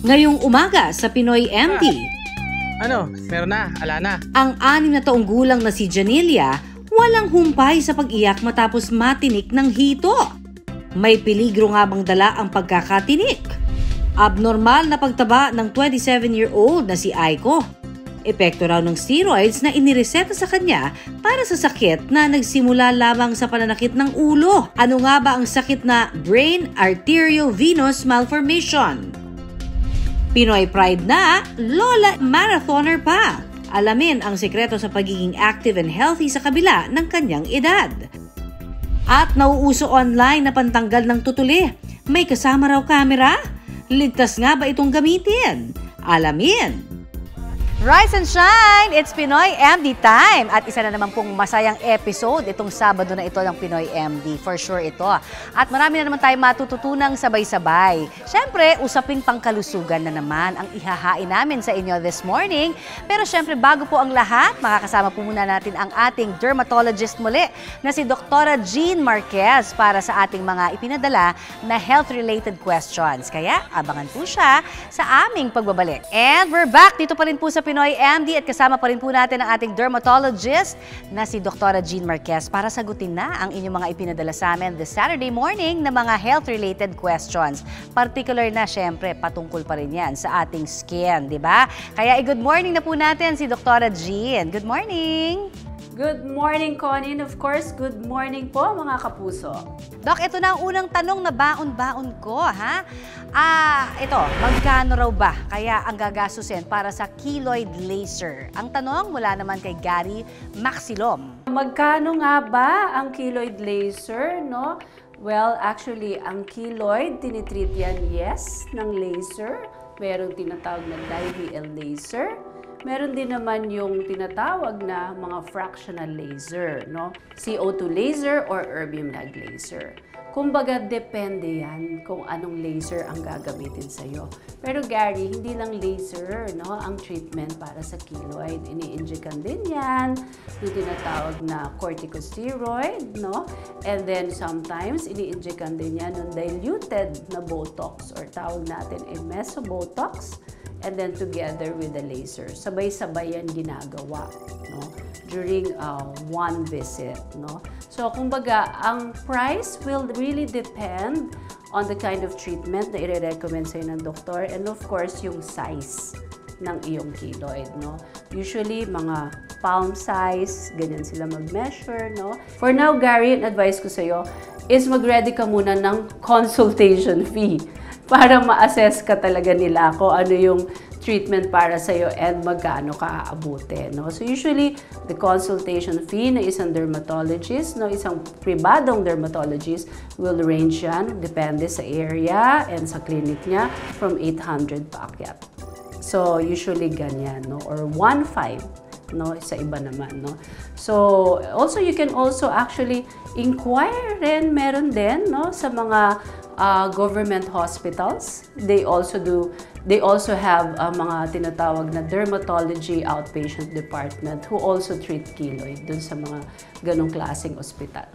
Ngayong umaga sa Pinoy MD. Ano? Meron na? Ala na? Ang 6 na taong gulang na si Janelia walang humpay sa pag-iyak matapos matinik ng hito. May peligro nga bang dala ang pagkakatinik? Abnormal na pagtaba ng 27-year-old na si Aiko. Epekto raw ng steroids na inireseta sa kanya para sa sakit na nagsimula lamang sa pananakit ng ulo. Ano nga ba ang sakit na brain arteriovenous malformation? Pinoy pride na, Lola marathoner pa. Alamin ang sekreto sa pagiging active and healthy sa kabila ng kanyang edad. At nauuso online na pantanggal ng tutuli. May kasama raw camera? Ligtas nga ba itong gamitin? Alamin! Rise and shine! It's Pinoy MD time! At isa na naman pong masayang episode itong Sabado na ito ng Pinoy MD. For sure ito. At marami na naman tayo matututunang sabay-sabay. Siyempre, usaping pangkalusugan na naman ang ihahain namin sa inyo this morning. Pero siyempre, bago po ang lahat, makakasama po muna natin ang ating dermatologist muli na si Dr. Jean Marquez para sa ating mga ipinadala na health-related questions. Kaya, abangan po siya sa aming pagbabalik. And we're back! Dito pa rin po sa Pinoy MD at kasama pa rin po natin ang ating dermatologist na si Dr. Jean Marquez para sagutin na ang inyong mga ipinadala sa amin this Saturday morning na mga health-related questions. Particular na, syempre, patungkol pa rin yan sa ating skin, di ba? Kaya good morning na po natin si Dr. Jean. Good morning! Good morning, Connie. Of course, good morning po mga kapuso. Doc, ito na ang unang tanong na baon-baon ko, ha? Ito, magkano raw ba kaya ang gagastusin para sa keloid laser? Ang tanong mula naman kay Gary Maxilom. Magkano nga ba ang keloid laser, no? Well, actually, ang keloid, tinitreat yan, yes, ng laser. Merong tinatawag na IVL laser. Meron din naman yung tinatawag na mga fractional laser, no? CO2 laser or erbium lag laser. Kumbaga, depende yan kung anong laser ang gagamitin sa'yo. Pero Gary, hindi lang laser, no, ang treatment para sa keloid. Ini-injectan din yan, yung tinatawag na corticosteroid, no? And then sometimes, ini-injectan din yan ng diluted na Botox or tawag natin ay mesobotox. And then together with the laser. Sabay-sabay yan ginagawa, no? During one visit, no? So, kumbaga, ang price will really depend on the kind of treatment na i-recommend sa'yo ng doktor and of course, yung size ng iyong keloid, no? Usually, mga palm size, ganyan sila mag-measure, no? For now, Gary, ang advice ko sa'yo is mag-ready ka muna ng consultation fee para ma-assess ka talaga nila kung ano yung treatment para sa'yo and magkano ka aabutin, no? So usually, the consultation fee na isang dermatologist, no, isang pribadong dermatologist will range yan, depende sa area and sa clinic niya, from 800 paakyat. So usually ganyan, no? Or 1.5, no? Sa iba naman, no? So also, you can also actually inquire rin, meron din, no? Sa mga government hospitals. They also have mga tinatawag na dermatology outpatient department who also treat keloid dun sa mga ganong klaseng ospital.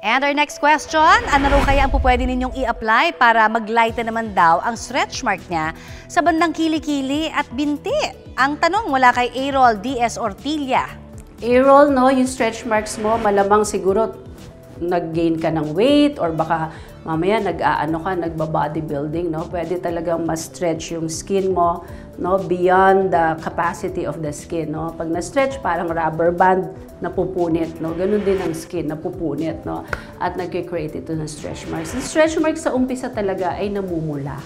And our next question, ano raw kaya ang pupwede ninyong i-apply para mag-lighten naman daw ang stretch mark niya sa bandang kilikili at binti? Ang tanong mula kay Errol D.S. Ortilla. Errol, no, yung stretch marks mo, malamang siguro nag-gain ka ng weight or baka mamaya nagba-bodybuilding, no? Pwede talagang ma-stretch yung skin mo, no, beyond the capacity of the skin, no? Pag na-stretch, parang rubber band napupunit, no? Ganun din ang skin, napupunit, no? At nagki-create ito ng stretch marks. Yung stretch marks sa umpisa talaga ay namumula,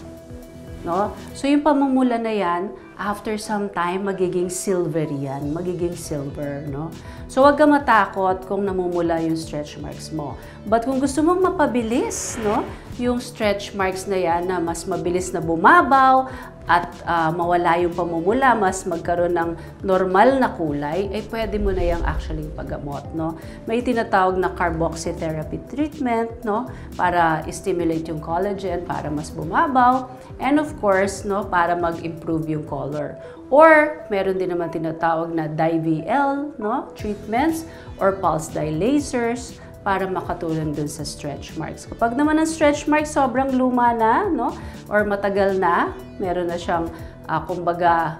no? So yung pamumula na yan, after some time, magiging silvery yan, magiging silver, no? So, huwag ka matakot kung namumula yung stretch marks mo. But kung gusto mong mapabilis, no, yung stretch marks na yan na mas mabilis na bumabaw at mawala yung pamumula, mas magkaroon ng normal na kulay, ay pwede mo na yung actually paggamot, no? May tinatawag na carboxytherapy treatment, no, para stimulate yung collagen, para mas bumabaw, and of course, no, para mag-improve yung color. Or, meron din naman tinatawag na DIVL, no, treatments or pulse dye lasers para makatulong dun sa stretch marks. Kapag naman ang stretch marks sobrang luma na, no? Or matagal na, meron na siyang, kumbaga,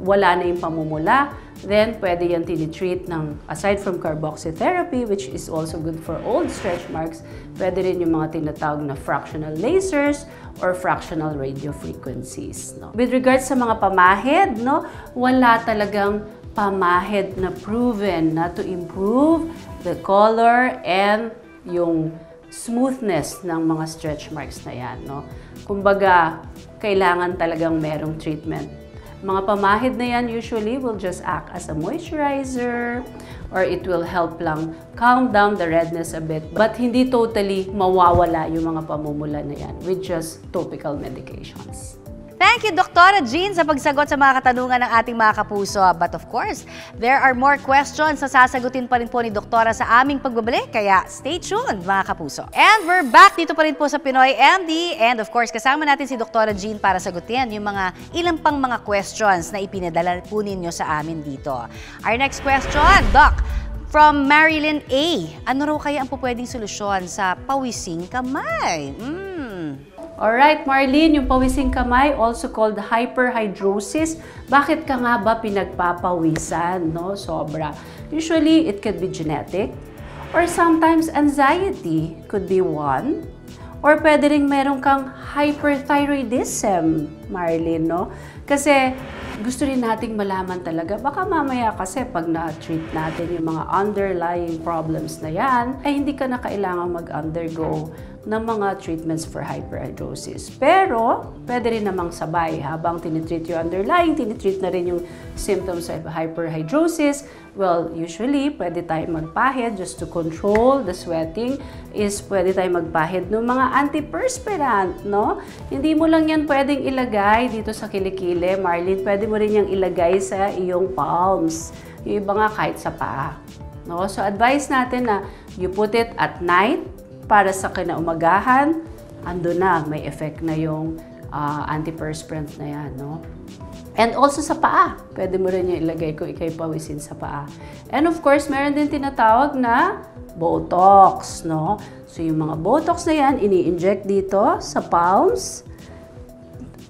wala na yung pamumula, then pwede yan tinitreat ng, aside from carboxytherapy, which is also good for old stretch marks, pwede rin yung mga tinatawag na fractional lasers or fractional radio frequencies. No? With regards sa mga pamahid, no, wala talagang pamahid na proven na to improve the color and yung smoothness ng mga stretch marks na yan. No? Kumbaga, kailangan talagang merong treatment. Mga pamahid na yan usually will just act as a moisturizer or it will help lang calm down the redness a bit. But hindi totally mawawala yung mga pamumula na yan with just topical medications. Thank you, Dr. Jean, sa pagsagot sa mga katanungan ng ating mga kapuso. But of course, there are more questions na sasagutin pa rin po ni Doktora sa aming pagbabalik. Kaya stay tuned, mga kapuso. And we're back dito pa rin po sa Pinoy MD. And of course, kasama natin si Dr. Jean para sagutin yung mga ilang pang mga questions na ipinadala po ninyo sa amin dito. Our next question, Doc, from Marilyn A. Ano raw kaya ang pwedeng solusyon sa pawising kamay? Alright, Marlene, yung pawising kamay, also called hyperhidrosis. Bakit ka nga ba pinagpapawisan, no? Sobra. Usually, it could be genetic. Or sometimes, anxiety could be one. Or pwede rin meron kang hyperthyroidism, Marlene, no? Kasi gusto rin nating malaman talaga. Baka mamaya kasi pag na-treat natin yung mga underlying problems na yan, ay hindi ka na kailangang mag-undergo ng mga treatments for hyperhidrosis. Pero, pwede rin namang sabay. Habang tinitreat yung underlying, tinitreat na rin yung symptoms of hyperhidrosis. Well, usually, pwede tayong magpahid just to control the sweating is pwede tayong magpahid ng mga antiperspirant, no? Hindi mo lang yan pwedeng ilagay dito sa kilikili, Marlene. Pwede mo rin yung ilagay sa iyong palms. Yung iba nga kahit sa paa. No? So, advice natin na you put it at night, para sa kinaumagahan, ando na, may effect na yung antiperspirant na yan, no? And also sa paa, pwede mo rin yung ilagay kung ikay pawisin sa paa. And of course, meron din tinatawag na Botox, no? So yung mga Botox na yan, ini-inject dito sa palms,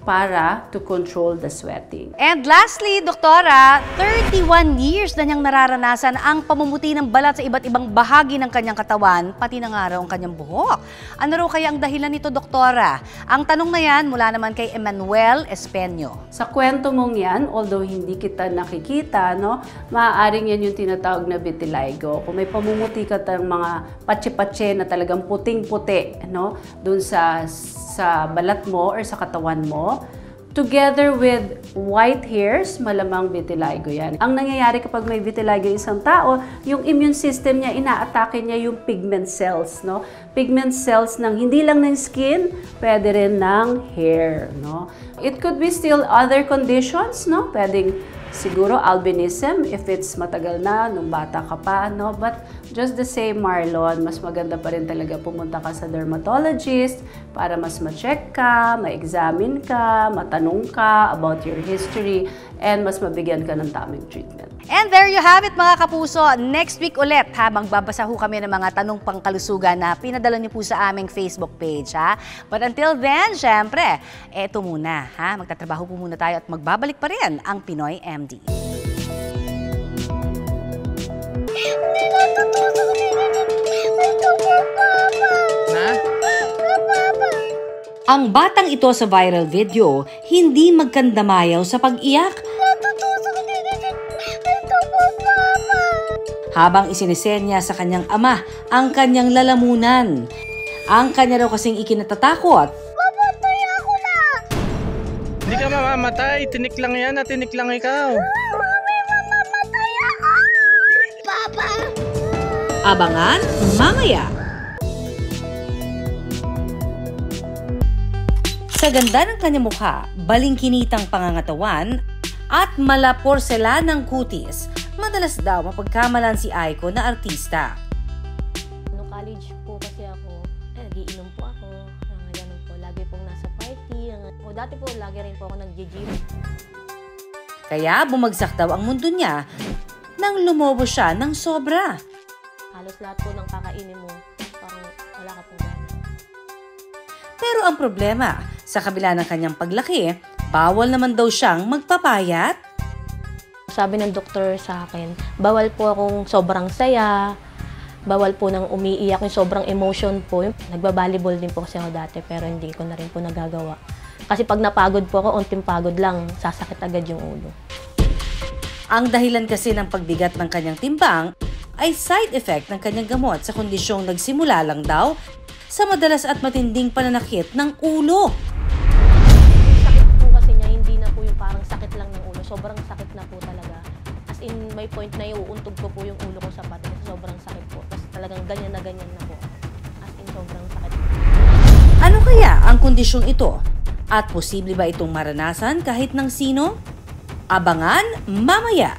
para to control the sweating. And lastly, Doktora, 31 years na niyang nararanasan ang pamumuti ng balat sa iba't ibang bahagi ng kanyang katawan, pati na nga raw ang kanyang buhok. Ano raw kaya ang dahilan nito, Doktora? Ang tanong na yan mula naman kay Emmanuel Espeño. Sa kwento mong yan, although hindi kita nakikita, no, maaaring yan yung tinatawag na vitiligo. Kung may pamumuti ka ng mga patse-patse na talagang puting-puti, no, dun sa balat mo or sa katawan mo, together with white hairs, malamang vitiligo yan. Ang nangyayari kapag may vitiligo isang tao, yung immune system niya, inaatake niya yung pigment cells, no? Pigment cells ng hindi lang ng skin, pwede rin ng hair, no? It could be still other conditions, no? Pwedeng siguro albinism if it's matagal na, nung bata ka pa, no? But just the same, Marlon, mas maganda pa rin talaga pumunta ka sa dermatologist para mas ma-check ka, ma-examine ka, matanong ka about your history, and mas mabigyan ka ng tamang treatment. And there you have it, mga kapuso. Next week ulit, magbabasa ho kami ng mga tanong pangkalusugan na pinadala niyo po sa aming Facebook page, ha? But until then, syempre, eto muna, ha? Magtatrabaho po muna tayo at magbabalik pa rin ang Pinoy MD. Ang batang ito sa viral video, hindi magkandamayaw sa pag-iyak. Habang isinisenya sa kanyang ama ang kanyang lalamunan. Ang kanya raw kasing ikinatatakot. Mamatay ako na! Hindi ka mamamatay. Tinik lang yan at tinik lang ikaw. Mami, mamamatay ako! Papa! Abangan mamaya. Sa ganda ng kanyang mukha, balingkinitang pangangatawan, at malaporselanang kutis, madalas daw mapagkamalan si Aiko na artista. Nung college po kasi ako, nagiinom po ako. Ganun po, lagi pong nasa party. Dati po, lagi rin po ako nag-gym. Kaya bumagsak daw ang mundo niya nang lumobo siya ng sobra. halos lahat po ng kakainin mo, parang wala ka pong gana. Pero ang problema, sa kabila ng kanyang paglaki, bawal naman daw siyang magpapayat. Sabi ng doktor sa akin, bawal po akong sobrang saya, bawal po nang umiiyak, yung sobrang emotion po. Nagbabalibol din po kasi ako dati pero hindi ko na rin po nagagawa. Kasi pag napagod po ako, unting pagod lang, sasakit agad yung ulo. Ang dahilan kasi ng pagbigat ng kanyang timbang ay side effect ng kanyang gamot sa kondisyong nagsimula lang daw sa madalas at matinding pananakit ng ulo. Sakit po kasi niya, hindi na po yung parang sakit lang ng ulo. Sobrang sakit na po talaga. As in, may point na iuuntog ko po yung ulo ko sa patin. Sobrang sakit po. Tapos talagang ganyan na po. As in, sobrang sakit. Ano kaya ang kondisyong ito? At posible ba itong maranasan kahit ng sino? Abangan mamaya!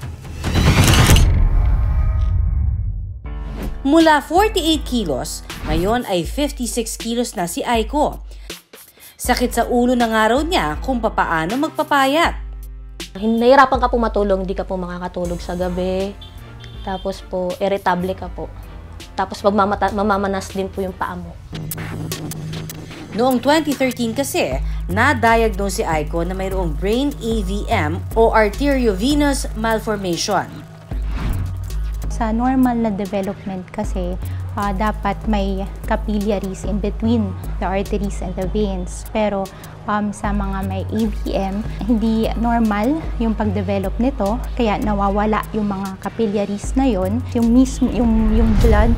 Mula 48 kilos, ngayon ay 56 kilos na si Aiko. Sakit sa ulo na nga raw niya kung papaano magpapayat. Nahihirapan ka po matulog, hindi ka po makakatulog sa gabi. Tapos po, irritable ka po. Tapos mamamanas din po yung paa mo. Noong 2013 kasi, na-diagnose si Aiko na mayroong brain AVM o arteriovenous malformation. Sa normal na development kasi, dapat may capillaries in between the arteries and the veins. Pero sa mga may AVM, hindi normal yung pag-develop nito, kaya nawawala yung mga capillaries na yon. Yung blood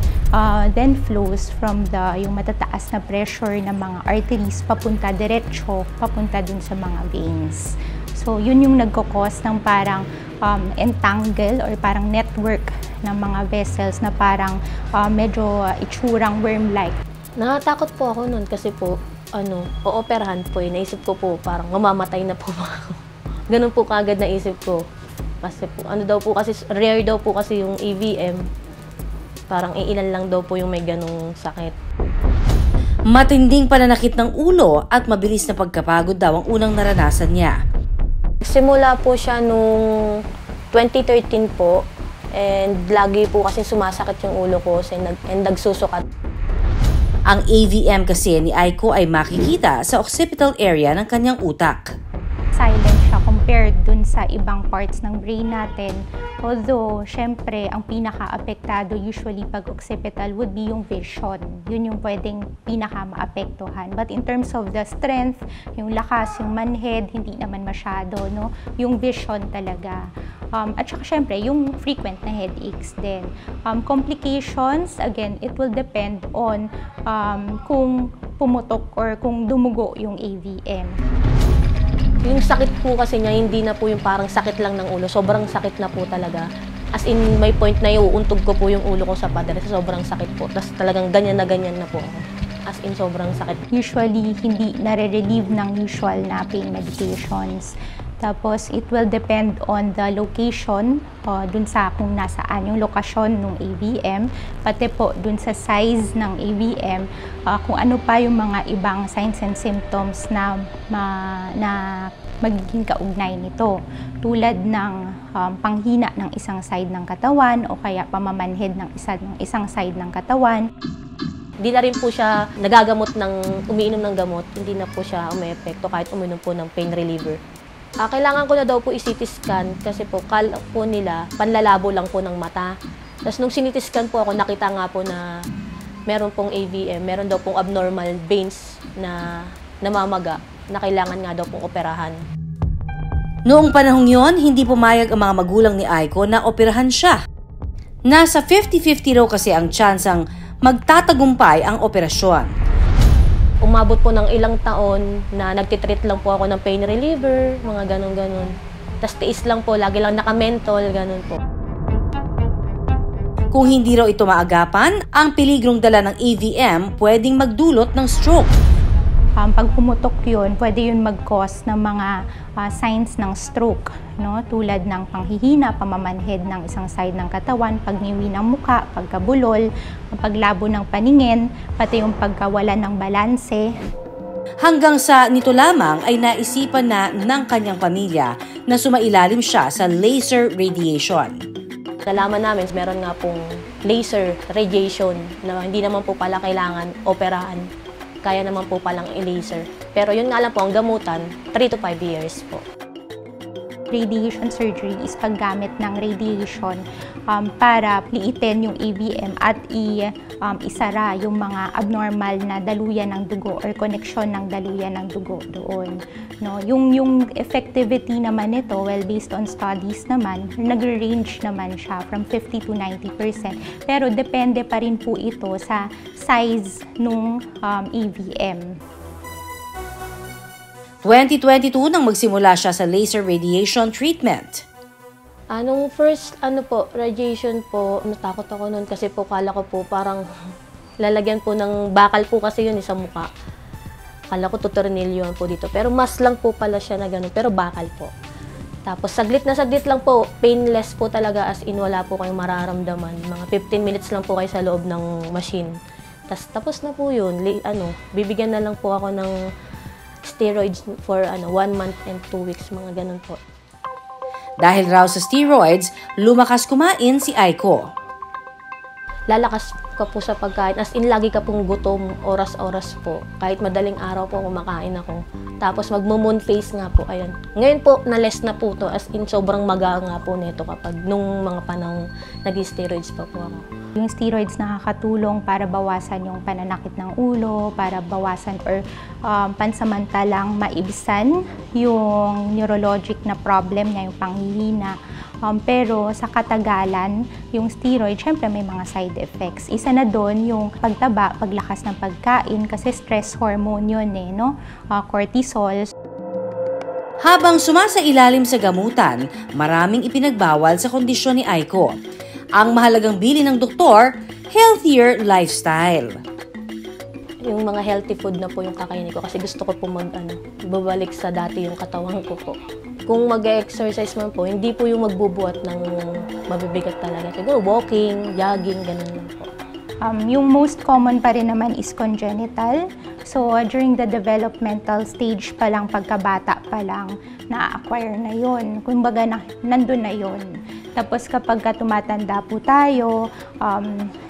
then flows from yung matataas na pressure ng mga arteries papunta diretso, papunta dun sa mga veins. So yun yung nagkakos ng parang entangle or parang network ng mga vessels na parang medyo itsurang worm-like. Natatakot po ako nun kasi po, ooperahan po eh. Naisip ko po, parang mamamatay na po ako. Ganun po kagad naisip ko. Kasi po, rare daw po kasi yung AVM. Parang iilan lang daw po yung may ganung sakit. Matinding pananakit ng ulo at mabilis na pagkapagod daw ang unang naranasan niya. Simula po siya nung 2013 po. And lagi po kasi sumasakit yung ulo ko and nagsusukat. Ang AVM kasi ni Aiko ay makikita sa occipital area ng kanyang utak. Silent siya compared dun sa ibang parts ng brain natin. Although, syempre, ang pinaka-apektado usually pag occipital would be yung vision. Yun yung pwedeng pinaka-maapektuhan. But in terms of the strength, yung lakas, yung manhead, hindi naman masyado, no? Yung vision talaga. At saka syempre, yung frequent na headaches din. Complications, again, it will depend on kung pumutok or kung dumugo yung AVM. Yung sakit po kasi niya, hindi na po yung parang sakit lang ng ulo. Sobrang sakit na po talaga. As in, may point na iuuntog ko po yung ulo ko sa pader. Sobrang sakit po. Tapos talagang ganyan na po ako. As in, sobrang sakit. Usually, hindi nare-relieve ng usual na pain medications. Tapos, it will depend on the location, dun sa kung nasaan yung lokasyon ng AVM, pati po dun sa size ng AVM, kung ano pa yung mga ibang signs and symptoms na magiging kaugnay nito. Tulad ng panghina ng isang side ng katawan o kaya pamamanhid ng isang side ng katawan. Hindi na rin po siya nagagamot umiinom ng gamot, hindi na po siya umeepekto kahit uminom po ng pain reliever. Kailangan ko na daw po i-CT scan kasi po kala po nila panlalabo lang po ng mata. Tapos nung CT scan po ako, nakita nga po na meron pong AVM, meron daw pong abnormal veins na namamaga na kailangan nga daw pong operahan. Noong panahong yon, hindi pumayag ang mga magulang ni Aiko na operahan siya. Nasa 50-50 raw kasi ang tsansang magtatagumpay ang operasyon. Umabot po ng ilang taon na nagtitreat lang po ako ng pain reliever, mga ganon-ganon. Tapos tiis lang po, lagi lang naka-mentol, ganon po. Kung hindi raw ito maagapan, ang peligrong dala ng AVM pwedeng magdulot ng stroke. Pag pumutok yun, pwede yun mag-cause ng mga signs ng stroke, no? Tulad ng panghihina, pamamanhid ng isang side ng katawan, pagniwi ng muka, pagkabulol, paglabo ng paningin, pati yung pagkawala ng balanse. Hanggang sa nito lamang ay naisipan na ng kanyang pamilya na sumailalim siya sa laser radiation. Nalaman namin, meron nga pong laser radiation na hindi naman po pala kailangan operahan. Kaya naman po palang i-laser. Pero yun nga lang po, ang gamutan, 3 to 5 years po. Radiation surgery is paggamit ng radiation para liitin yung AVM at isara yung mga abnormal na daluyan ng dugo or connection ng daluyan ng dugo doon. No, yung effectivity naman nito, well, based on studies naman, nagre-range naman siya from 50 to 90%. Pero depende pa rin po ito sa size nung AVM. 2022 nang magsimula siya sa laser radiation treatment. Nung first radiation po, natakot ako noon kasi po kala ko po parang lalagyan po ng bakal po kasi yun sa mukha. Kala ko tutornilyo po dito. Pero mas lang po pala siya na ganun, pero bakal po. Tapos saglit lang po, painless po talaga, as in wala po kayong mararamdaman. Mga 15 minutes lang po kayo sa loob ng machine. Tapos na po yun. Bibigyan na lang po ako ng steroids for 1 month and 2 weeks, mga ganun po. Dahil raw sa steroids, lumakas kumain si Aiko. Lalakas ka po sa pagkain, as in lagi ka pong gutom, oras-oras po. Kahit madaling araw po kumakain ako. Tapos magmo-moon face nga po, ayun. Ngayon po, na-less na po to, as in sobrang maga nga po nito kapag nung mga panahong nag-steroids pa po ako. Yung steroids nakakatulong para bawasan yung pananakit ng ulo, para bawasan or pansamantalang maibsan yung neurologic na problem niya, yung panghihina. Pero sa katagalan, yung steroid, syempre may mga side effects. Isa na doon yung pagtaba, paglakas ng pagkain, kasi stress hormone yun no? Cortisol. Habang sumasailalim sa gamutan, maraming ipinagbawal sa kondisyon ni Aiko. Ang mahalagang bilin ng doktor, healthier lifestyle. Yung mga healthy food na po yung kakainin ko kasi gusto ko po babalik sa dati yung katawan ko po. Kung mag-exercise man po, hindi po yung magbubuhat ng mabibigat talaga. Siguro walking, jogging, ganun lang po. Yung most common pa rin naman is congenital. So, during the developmental stage pa lang, pagkabata pa lang, na-acquire na yun. Kumbaga, nandun na yun. Tapos kapag tumatanda po tayo,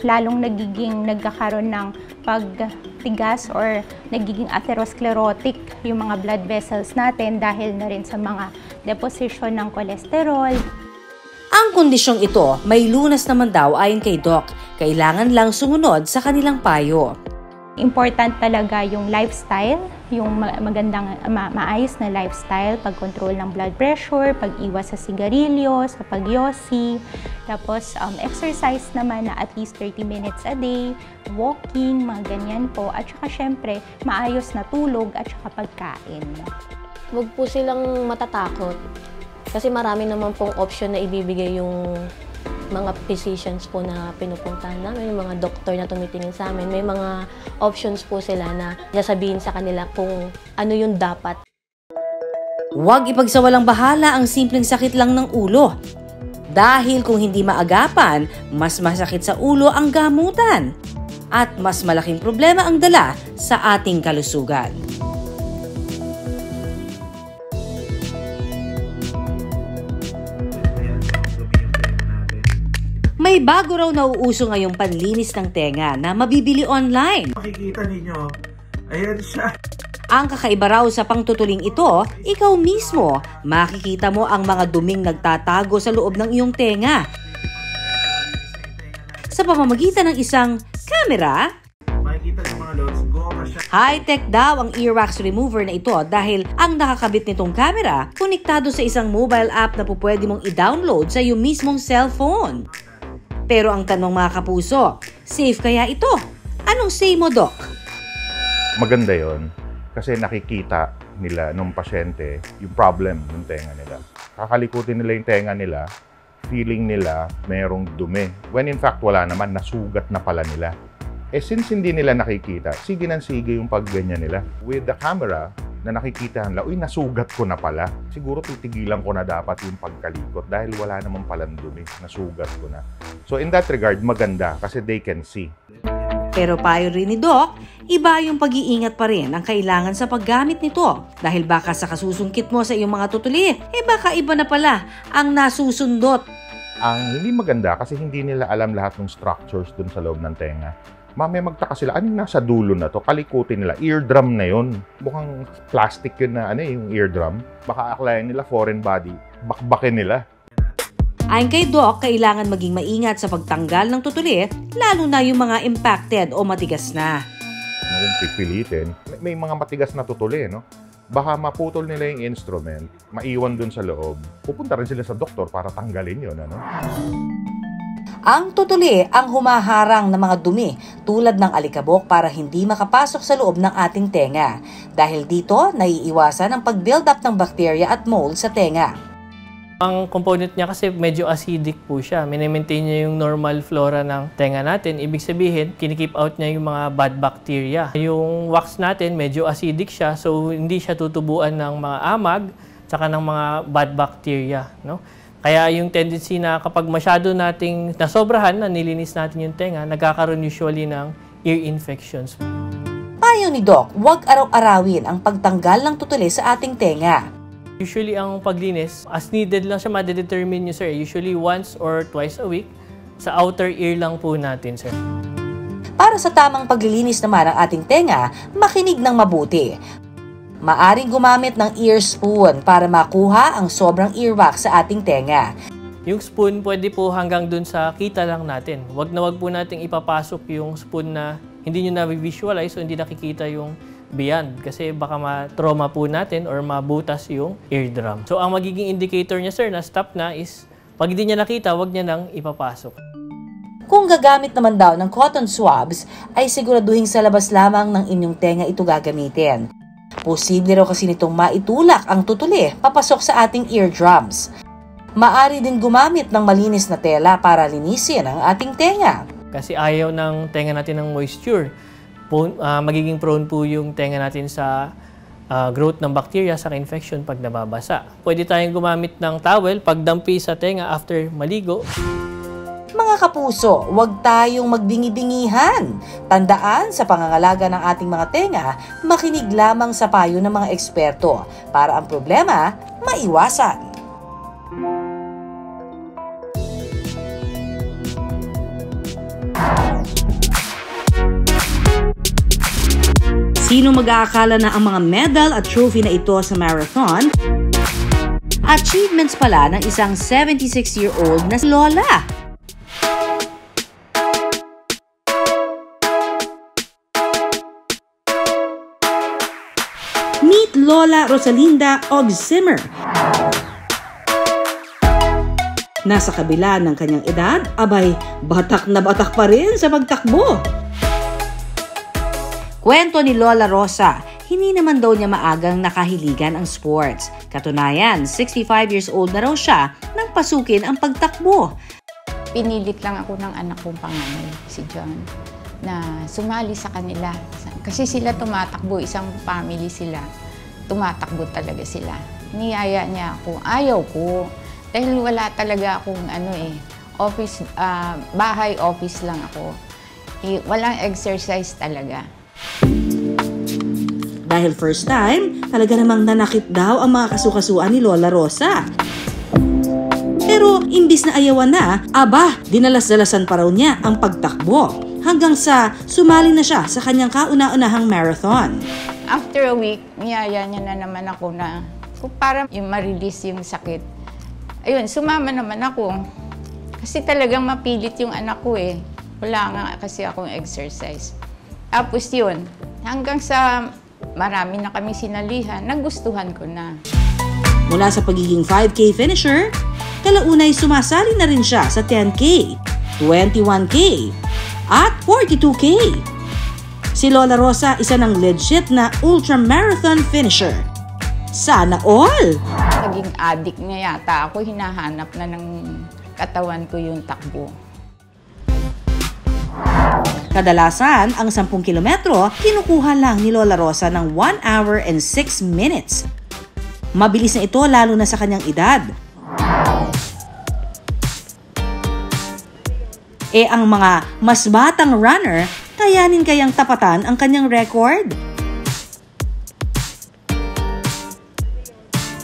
lalong nagkakaroon ng pagtigas or nagiging atherosclerotic yung mga blood vessels natin dahil na rin sa mga deposition ng cholesterol. Ang kondisyong ito, may lunas naman daw ayon kay Doc. Kailangan lang sumunod sa kanilang payo. Important talaga yung lifestyle, yung magandang, maayos na lifestyle, pag-control ng blood pressure, pag-iwas sa sigarilyo, sa pagyosi, tapos exercise naman na at least 30 minutes a day, walking, mga ganyan po, at saka syempre, maayos na tulog at saka pagkain. Huwag po silang matatakot kasi marami naman pong option na ibibigay yung mga physicians po na pinupuntahan namin, yung mga doktor na tumitingin sa amin, may mga options po sila na sasabihin sa kanila kung ano yung dapat. Huwag ipagsawalang bahala ang simpleng sakit lang ng ulo. Dahil kung hindi maagapan, mas masakit sa ulo ang gamutan. At mas malaking problema ang dala sa ating kalusugan. May bago raw nauuso ngayong panlinis ng tenga na mabibili online. Makikita ninyo, ayan siya. Ang kakaiba raw sa pangtutuling ito, ikaw mismo, makikita mo ang mga duming nagtatago sa loob ng iyong tenga. Sa pamamagitan ng isang camera, Makikita ng mga lods, goma siya. high-tech daw ang earwax remover na ito dahil ang nakakabit nitong camera, konektado sa isang mobile app na pupwede mong i-download sa iyong mismong cellphone. Pero ang tanong mga kapuso, safe kaya ito? Anong say mo, Doc? Maganda yon kasi nakikita nila nung pasyente yung problem ng tenga nila. Kakalikutin nila yung tenga nila, feeling nila mayroong dumi. When in fact wala naman, nasugat na pala nila. Since hindi nila nakikita, sige nang sige yung pagganyan nila. With the camera, na nakikita nila, uy, nasugat ko na pala. Siguro titigilan ko na dapat yung pagkalikot dahil wala naman palang dumi, nasugat ko na. So in that regard, maganda kasi they can see. Pero payo rin ni Doc, iba yung pag-iingat pa rin ang kailangan sa paggamit nito. Dahil baka sa kasusungkit mo sa iyong mga tutuli, baka iba na pala ang nasusundot. Ang hindi maganda kasi hindi nila alam lahat ng structures dun sa loob ng tenga. Mamaya magtaka sila, anong nasa dulo na to? Kalikutin nila, eardrum na yun. Mukhang plastic yun na yung eardrum. Baka aklayan nila foreign body, bakbakin nila. Ayon kay Doc, kailangan maging maingat sa pagtanggal ng tutuli, lalo na yung mga impacted o matigas na. Kung pipilitin, may mga matigas na tutuli, no? Baka maputol nila yung instrument, maiwan dun sa loob. Pupunta rin sila sa doktor para tanggalin yun, ano? Ang tutuli ang humaharang ng mga dumi tulad ng alikabok para hindi makapasok sa loob ng ating tenga. Dahil dito, naiiwasan ang pag-build up ng bacteria at mold sa tenga. Ang component niya kasi medyo acidic po siya. Mini-maintain niya yung normal flora ng tenga natin. Ibig sabihin, kinikip out niya yung mga bad bacteria. Yung wax natin, medyo acidic siya, so hindi siya tutubuan ng mga amag tsaka ng mga bad bacteria, no? Kaya yung tendency na kapag masyado nating nasobrahan na nilinis natin yung tenga, nagkakaroon usually ng ear infections. Payo ni Doc, huwag araw-arawin ang pagtanggal ng tutuli sa ating tenga. Usually, ang paglinis, as needed lang siya madedetermine nyo, sir. Usually, once or twice a week. Sa outer ear lang po natin, sir. Para sa tamang paglilinis naman ng ating tenga, makinig ng mabuti. Maaring gumamit ng ear spoon para makuha ang sobrang earwax sa ating tenga. Yung spoon, pwede po hanggang dun sa kita lang natin. Wag po nating ipapasok yung spoon na hindi nyo na-visualize o hindi nakikita yung beyond kasi baka ma-trauma po natin or mabutas yung eardrum. So, ang magiging indicator niya, sir, na stop na is pag hindi niya nakita, wag niya nang ipapasok. Kung gagamit naman daw ng cotton swabs, ay siguraduhin sa labas lamang ng inyong tenga ito gagamitin. Posible raw kasi nitong maitulak ang tutuli papasok sa ating eardrums. Maari din gumamit ng malinis na tela para linisin ang ating tenga. Kasi ayaw ng tenga natin ng moisture. Magiging prone po yung tenga natin sa growth ng bacteria sa infection pag nababasa. Pwede tayong gumamit ng towel pagdampi sa tenga after maligo. Mga kapuso, huwag tayong magdingi-dingihan. Tandaan sa pangangalaga ng ating mga tenga, makinig lamang sa payo ng mga eksperto para ang problema maiwasan. Sino mag-aakala na ang mga medal at trophy na ito sa marathon? Achievements pala ng isang 76-year-old na lola. Meet Lola Rosalinda Og-Zimmer. Nasa kabila ng kanyang edad, abay, batak na batak pa rin sa pagtakbo. Kwento ni Lola Rosa, hindi naman daw niya maagang nakahiligan ang sports. Katunayan, 65 years old na raw siya nang pasukin ang pagtakbo. Pinilit lang ako ng anak kong panganay, si John, na sumali sa kanila. Kasi sila tumatakbo, isang family sila. Tumatakbo talaga sila. Niyaya niya ako, ayaw ko. Dahil wala talaga akong office, bahay office lang ako. Walang exercise talaga. Dahil first time, talaga namang nanakit daw ang mga kasukasuan ni Lola Rosa. Pero imbis na ayawan na, dinalas-dalasan pa raw niya ang pagtakbo hanggang sa sumali na siya sa kanyang kauna-unahang marathon. After a week, niyaya niya na naman ako na para ma-release yung sakit. Ayun, sumama naman ako. Kasi talagang mapilit yung anak ko eh. Wala nga kasi akong exercise. Tapos yun, hanggang sa marami na kami sinalihan, nagustuhan ko na. Mula sa pagiging 5K finisher, kalaunay sumasali na rin siya sa 10K, 21K, at 42K. Si Lola Rosa, isa ng legit na ultramarathon finisher. Sana all! Naging addict na yata ako, hinahanap na ng katawan ko yung takbo. Kadalasan, ang 10 kilometro, kinukuha lang ni Lola Rosa ng 1 hour and 6 minutes. Mabilis na ito lalo na sa kanyang edad. Ang mga mas batang runner, kayanin kayang tapatan ang kanyang record?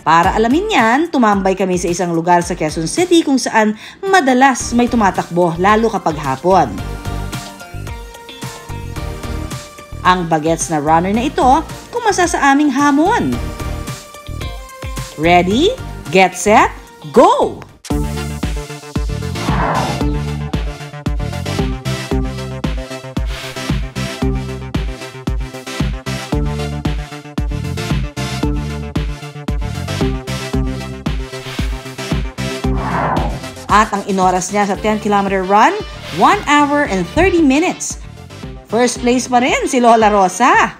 Para alamin yan, tumambay kami sa isang lugar sa Quezon City kung saan madalas may tumatakbo lalo kapag hapon. Ang bagets na runner na ito, kumasa sa aming hamon. Ready, get set, go! At ang inoras niya sa 10-kilometer run, 1 hour and 30 minutes. First place pa rin si Lola Rosa.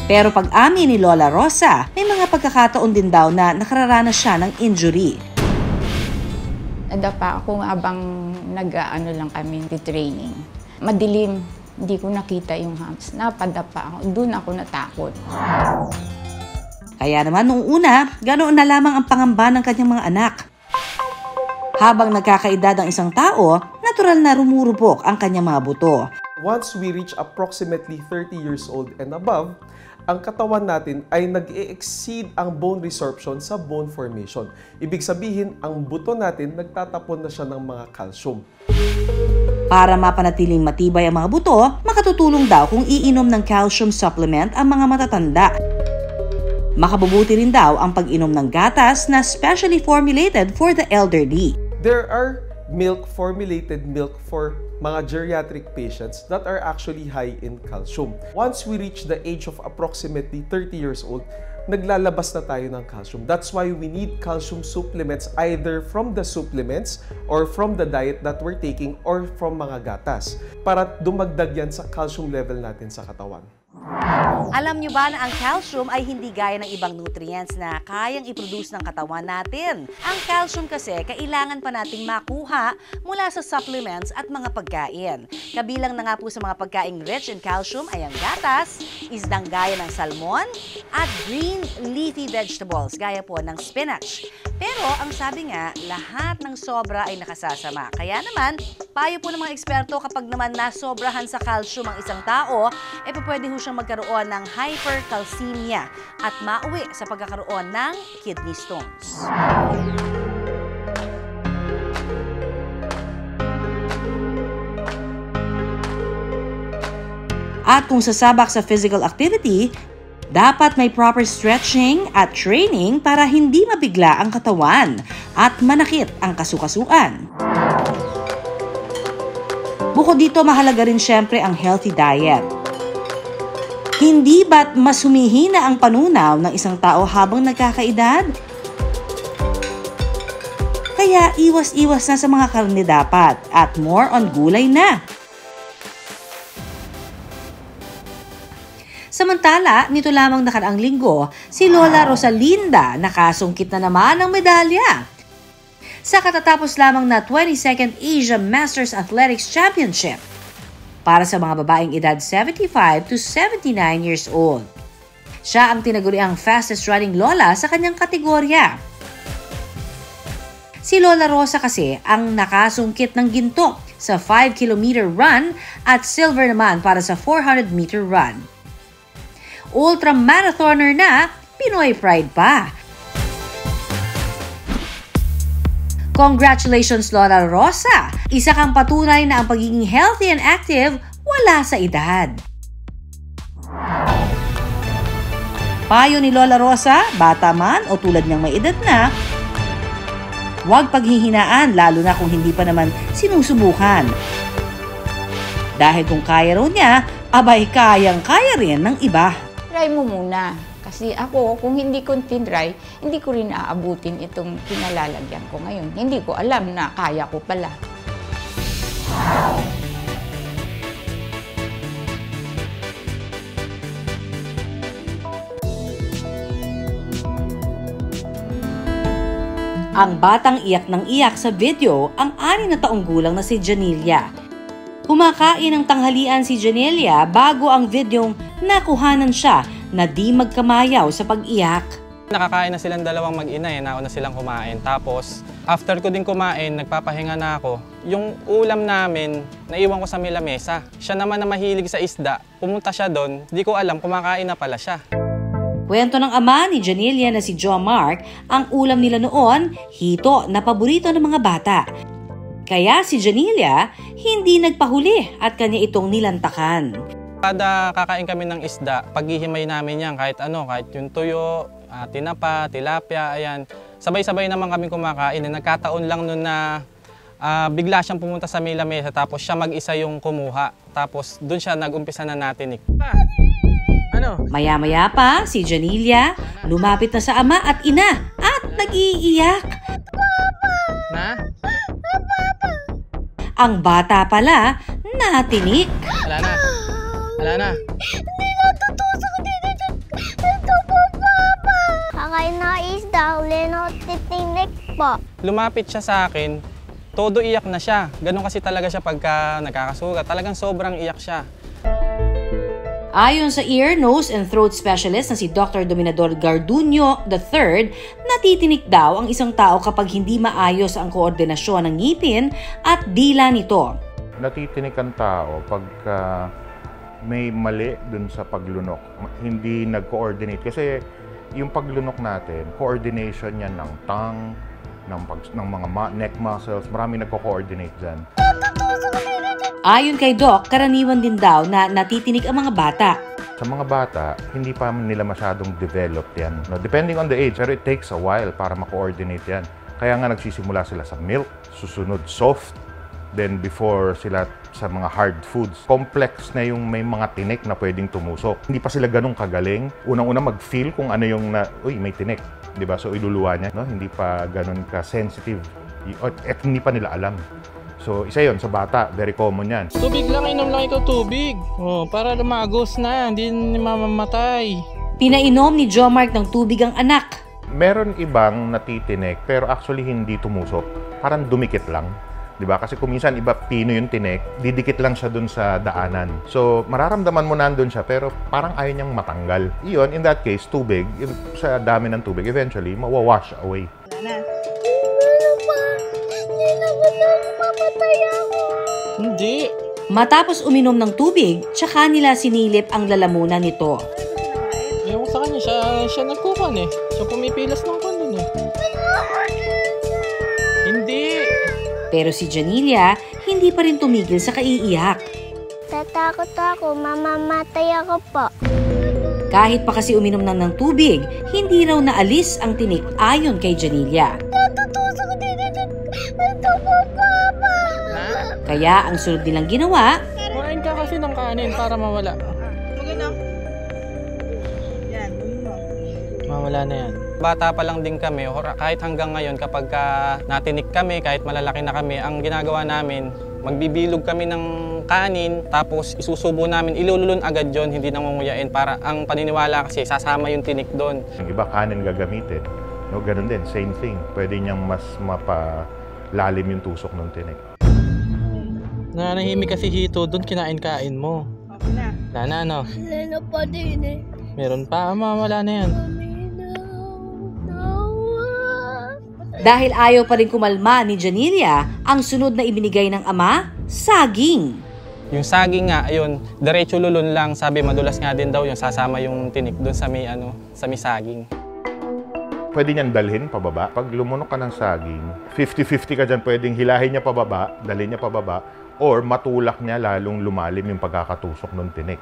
Pero pag-amin ni Lola Rosa, may mga pagkakataon din daw na nakararanas siya ng injury. Nadapa ako habang nag-ano lang kami, training. Madilim, hindi ko nakita yung humps. Napadapa ako, doon ako natakot. Kaya naman noong una, ganoon na lamang ang pangamba ng kanyang mga anak. Habang nagkakaedad ang isang tao, natural na rumurupok ang kanyang mga buto. Once we reach approximately 30 years old and above, ang katawan natin ay nag-e-exceed ang bone resorption sa bone formation. Ibig sabihin, ang buto natin nagtatapon na siya ng mga calcium. Para mapanatiling matibay ang mga buto, makatutulong daw kung iinom ng calcium supplement ang mga matatanda. Makabubuti rin daw ang pag-inom ng gatas na specially formulated for the elderly. There are formulated milk for mga geriatric patients that are actually high in calcium. Once we reach the age of approximately 30 years old, naglalabas na tayo ng calcium. That's why we need calcium supplements either from the supplements or from the diet that we're taking or from mga gatas para dumagdag yan sa calcium level natin sa katawan. Alam nyo ba na ang calcium ay hindi gaya ng ibang nutrients na kayang i-produce ng katawan natin? Ang calcium kasi kailangan pa nating makuha mula sa supplements at mga pagkain. Kabilang na nga po sa mga pagkaing rich in calcium ay ang gatas, isdang gaya ng salmon, at green leafy vegetables gaya po ng spinach. Pero ang sabi nga, lahat ng sobra ay nakasasama. Kaya naman, payo po ng mga eksperto kapag naman nasobrahan sa calcium ang isang tao, pwede ho siyang magkaroon ng hypercalcemia at mauwi sa pagkakaroon ng kidney stones. At kung sasabak sa physical activity, dapat may proper stretching at training para hindi mabigla ang katawan at manakit ang kasukasuan. Bukod dito, mahalaga rin syempre ang healthy diet. Hindi ba't mas humihina ang panunaw ng isang tao habang nagkakaedad? Kaya iwas-iwas na sa mga karne dapat at more on gulay na. Samantala, nito lamang nakaraang linggo, si Lola Rosalinda nakasungkit na naman ng medalya. Sa katatapos lamang na 22nd Asia Masters Athletics Championship para sa mga babaeng edad 75 to 79 years old. Siya ang tinaguriang fastest running Lola sa kanyang kategorya. Si Lola Rosa kasi ang nakasungkit ng ginto sa 5-kilometer run at silver naman para sa 400-meter run. Ultra-marathoner na, Pinoy Pride pa. Congratulations, Lola Rosa! Isa kang patunay na ang pagiging healthy and active wala sa edad. Payo ni Lola Rosa, bata man o tulad niyang may edad na, huwag paghihinaan lalo na kung hindi pa naman sinusubukan. Dahil kung kaya raw niya, abay kayang-kaya rin ng iba. Try mo muna. Kasi ako, kung hindi ko tinry, hindi ko rin aabutin itong kinalalagyan ko ngayon. Hindi ko alam na kaya ko pala. Ang batang iyak ng iyak sa video ang 6 na taong gulang na si Janelia. Kumakain ng tanghalian si Janelia bago ang videong nakuhanan siya na di magkamayaw sa pag-iyak. Nakakain na silang dalawang mag-ina nauna silang kumain. Tapos, after ko din kumain, nagpapahinga na ako. Yung ulam namin, naiwan ko sa may lamesa. Siya naman na mahilig sa isda, pumunta siya doon, di ko alam, kumakain na pala siya. Kwento ng ama ni Janelia na si Joe Mark, ang ulam nila noon, hito na paborito ng mga bata. Kaya si Janelia hindi nagpahuli at kanya itong nilantakan. Kada kakain kami ng isda, paghihimay namin yan kahit yung tuyo, tinapa, tilapia, ayan. Sabay-sabay naman kami kumakain. Nagkataon lang nun na bigla siyang pumunta sa may lamesa tapos siya mag-isa yung kumuha. Tapos doon siya nag-umpisa na natinik. Maya-maya pa, si Janelia lumapit na sa ama at ina at nag-iiyak. Na? Ang bata pala natinik. Wala na. Wala na. Hindi natutusok dito. Ito po, Papa. Kakain na isda, uli na titinik po. Lumapit siya sa akin, todo iyak na siya. Ganon kasi talaga siya pagka nagkakasugat. Talagang sobrang iyak siya. Ayon sa ear, nose and throat specialist na si Dr. Dominador Garduño III, natitinik daw ang isang tao kapag hindi maayos ang koordinasyon ng ngipin at dila nito. Natitinik ang tao pagka may mali dun sa paglunok. Hindi nag-coordinate. Kasi yung paglunok natin, coordination yan ng tongue, ng mga neck muscles, marami nagko-coordinate dyan. Ayon kay Doc, karaniwan din daw na natitinik ang mga bata. Sa mga bata, hindi pa nila masyadong developed yan. No, depending on the age, pero it takes a while para ma-coordinate yan. Kaya nga nagsisimula sila sa milk, susunod soft, then before sila sa mga hard foods. Complex na yung may mga tinik na pwedeng tumusok. Hindi pa sila ganun kagaling. Unang-una mag-feel kung ano yung may tinik. Diba? So iluluwa niya, no? Hindi pa ganun ka-sensitive. At hindi pa nila alam. So, isa yon sa bata. Very common yan. Tubig lang, inom lang ikaw tubig. Para lumagos na, hindi mamamatay. Pinainom ni Joe Mark ng tubig ang anak. Meron ibang natitinik, pero actually hindi tumusok. Parang dumikit lang. Diba? Kasi kung minsan iba pino yung tinik, didikit lang siya dun sa daanan. So, mararamdaman mo nandun siya, pero parang ayaw niyang matanggal. Iyon, in that case, tubig, sa dami ng tubig, eventually, mawawash away. Hindi. Matapos uminom ng tubig, tsaka nila sinilip ang lalamunan nito. Ewan sa kanya, siya nagkukan eh. Siya pumipilas ng kandun eh. Hindi. Pero si Janelia, hindi pa rin tumigil sa kaiiyak. Tatakot ako, mamamatay ako po. Kahit pa kasi uminom ng tubig, hindi raw naalis ang tinik ayon kay Janelia. Natutusok dito. Ito po, Papa. Kaya ang sunod nilang ginawa, kumain ka kasi ng kanin para mawala. Mawala na yan. Bata pa lang din kami, kahit hanggang ngayon kapag natinik kami, kahit malalaki na kami, ang ginagawa namin, magbibilog kami ng kanin, tapos isusubo namin, ilululun agad yon, hindi nangunguyain para ang paniniwala kasi sasama yung tinik doon. Yung iba kanin gagamitin, no, ganun din, same thing. Pwede niyang mas mapalalim yung tusok ng tinik. Nanahimik kasi hito, doon kinain-kain mo. Okay na. Wala na, no? Wala na pa din eh. Meron pa, wala na yan. dahil ayaw pa rin kumalma ni Janelia, ang sunod na ibinigay ng ama, saging. Yung saging nga, ayun, diretso lulun lang. Sabi, madulas nga din daw yung sasama yung tinik doon sa may saging. Pwede niyan dalhin pababa. Pag lumunok ka ng saging, 50-50 ka dyan, pwedeng hilahin niya pababa, dalhin niya pababa, or matulak niya lalong lumalim yung pagkakatusok ng tinik.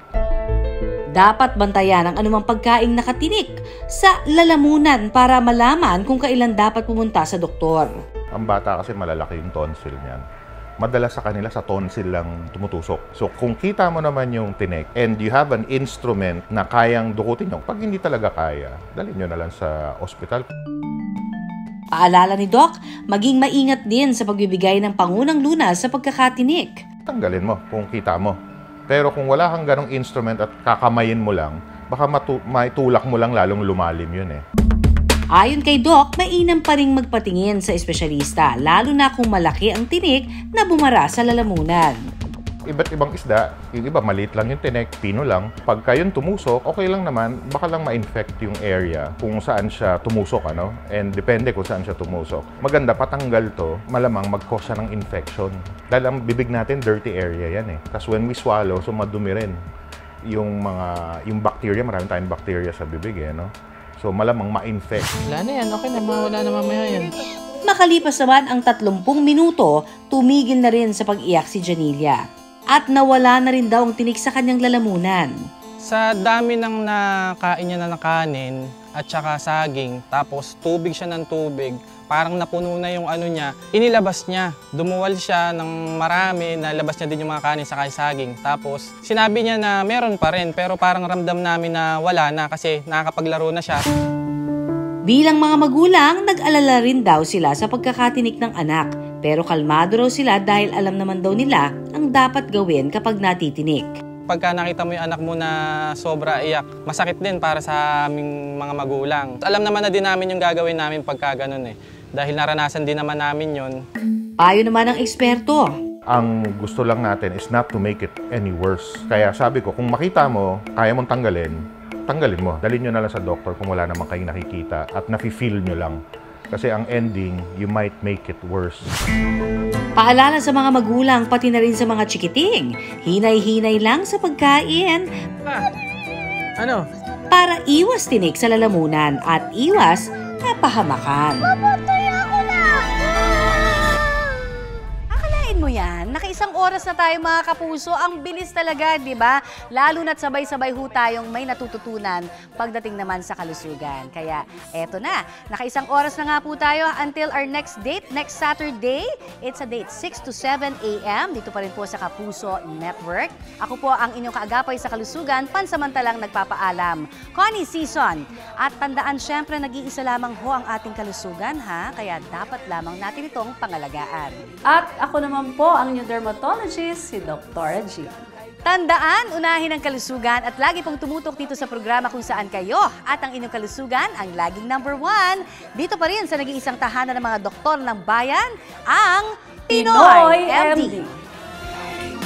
Dapat bantayan ang anumang pagkaing nakatinik sa lalamunan para malaman kung kailan dapat pumunta sa doktor. Ang bata kasi malalaki yung tonsil niyan. Madalas sa kanila sa tonsil lang tumutusok. So kung kita mo naman yung tinik and you have an instrument na kayang dukutin nyo, pag hindi talaga kaya, dalhin nyo na lang sa ospital. Paalala ni Doc, maging maingat din sa pagbibigay ng pangunang lunas sa pagkakatinik. Tanggalin mo kung kita mo. Pero kung wala kang ganong instrument at kakamayin mo lang, baka maitulak mo lang lalong lumalim yun eh. Ayon kay Doc, mainam pa ring magpatingin sa espesyalista, lalo na kung malaki ang tinik na bumara sa lalamunan. Iba't ibang isda, yung iba maliit lang yung tinik, pino lang. Pagka yun tumusok, okay lang naman, baka lang ma-infect yung area kung saan siya tumusok, ano? And depende kung saan siya tumusok. Maganda, patanggal to, malamang mag-cause siya ng infection. Dahil ang bibig natin, dirty area yan eh. Tapos when we swallow, so madumi rin. yung bacteria, marami tayong bacteria sa bibig no? So malamang ma-infect. Wala na yan, okay na, mawala na mamaya yan. Makalipas naman ang 30 minuto, tumigil na rin sa pag-iyak si Janelia. At nawala na rin daw ang tinik sa kanyang lalamunan. Sa dami ng nakain niya na kanin at saka saging, tapos tubig siya ng tubig, parang napuno na yung ano niya, inilabas niya. Dumuwal siya ng marami, nalabas niya din yung mga kanin sa saging. Tapos sinabi niya na meron pa rin, pero parang ramdam namin na wala na kasi nakakapaglaro na siya. Bilang mga magulang, nag-alala rin daw sila sa pagkakatinik ng anak. Pero kalmado raw sila dahil alam naman daw nila ang dapat gawin kapag natitinik. Pagka nakita mo yung anak mo na sobra iyak, masakit din para sa aming mga magulang. Alam naman na din namin yung gagawin namin pagka ganun Dahil naranasan din naman namin yun. Payo naman ng eksperto. Ang gusto lang natin is not to make it any worse. Kaya sabi ko, kung makita mo, kaya mong tanggalin mo. Dalhin nyo na lang sa doktor kung wala naman kayong nakikita at nafe-feel nyo lang. Kasi ang ending, you might make it worse. Paalala sa mga magulang, pati na rin sa mga chikiting. Hinay-hinay lang sa pagkain. Ano? Para iwas tinik sa lalamunan at iwas napahamakan. Akalain mo yan? Naka-1 oras na tayo mga kapuso. Ang bilis talaga, di ba? Lalo na't sabay-sabay ho tayong may natututunan pagdating naman sa kalusugan. Kaya eto na, naka-1 oras na nga po tayo until our next date, next Saturday. It's a date 6 to 7 a.m. Dito pa rin po sa Kapuso Network. Ako po ang inyong kaagapay sa kalusugan, pansamantalang nagpapaalam. Connie Season. At tandaan, syempre, nag-iisa lamang ho ang ating kalusugan, ha? Kaya dapat lamang natin itong pangalagaan. At ako naman po ang inyong dermatologist, si Dr. Jean. Tandaan, unahin ang kalusugan at lagi pong tumutok dito sa programa kung saan kayo at ang inyong kalusugan ang laging #1. Dito pa rin sa nag-iisang tahanan ng mga doktor ng bayan, ang Pinoy MD.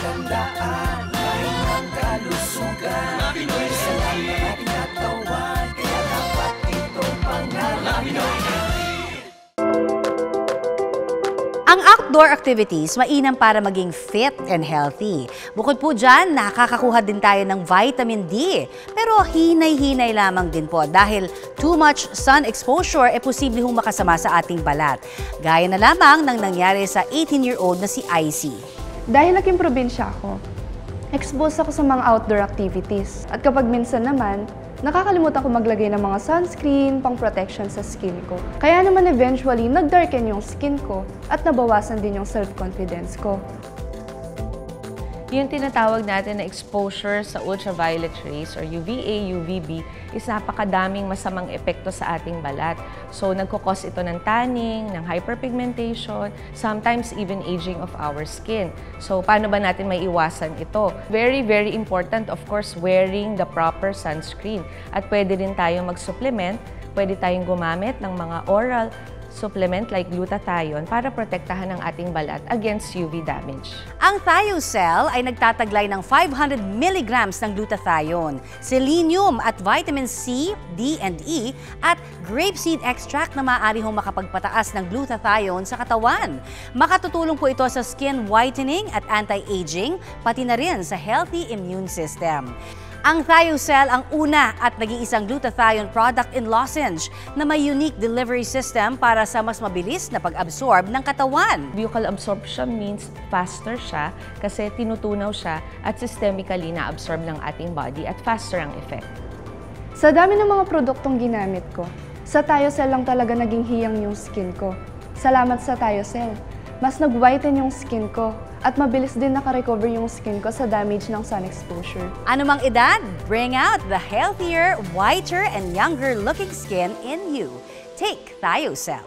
Tandaan, ang kalusugan, Pinoy sa ating katawan, kaya dapat itong pangalagaan. Ang outdoor activities, mainam para maging fit and healthy. Bukod po dyan, nakakakuha din tayo ng vitamin D. Pero hinay-hinay lamang din po dahil too much sun exposure posible hong makasama sa ating balat. Gaya na lamang ng nangyari sa 18-year-old na si Icy. Dahil naging probinsya ako, exposed ako sa mga outdoor activities. At kapag minsan naman, nakakalimutan ko maglagay ng mga sunscreen, pang protection sa skin ko. Kaya naman eventually, nagdarken yung skin ko at nabawasan din yung self-confidence ko. Yung tinatawag natin na exposure sa ultraviolet rays or UVA, UVB is napakadaming masamang epekto sa ating balat. So nagkukos ito ng tanning, ng hyperpigmentation, sometimes even aging of our skin. So paano ba natin may iwasan ito? Very, very important, of course, wearing the proper sunscreen. At pwede din tayong mag-supplement, pwede tayong gumamit ng mga oral supplement like glutathione para protektahan ang ating balat against UV damage. Ang Thiocell ay nagtataglay ng 500 mg ng glutathione, selenium at vitamin C, D, and E at grapeseed extract na maaari hong makapagpataas ng glutathione sa katawan. Makatutulong po ito sa skin whitening at anti-aging, pati na rin sa healthy immune system. Ang Thiocell ang una at nag-iisang glutathione product in lozenge na may unique delivery system para sa mas mabilis na pag-absorb ng katawan. Buccal absorption means faster siya kasi tinutunaw siya at systemically na-absorb ng ating body at faster ang effect. Sa dami ng mga produktong ginamit ko, sa Thiocell lang talaga naging hiyang yung skin ko. Salamat sa Thiocell. Mas nag-whiten yung skin ko at mabilis din naka-recover yung skin ko sa damage ng sun exposure. Ano mang edad, bring out the healthier, whiter, and younger looking skin in you. Take Thiocell.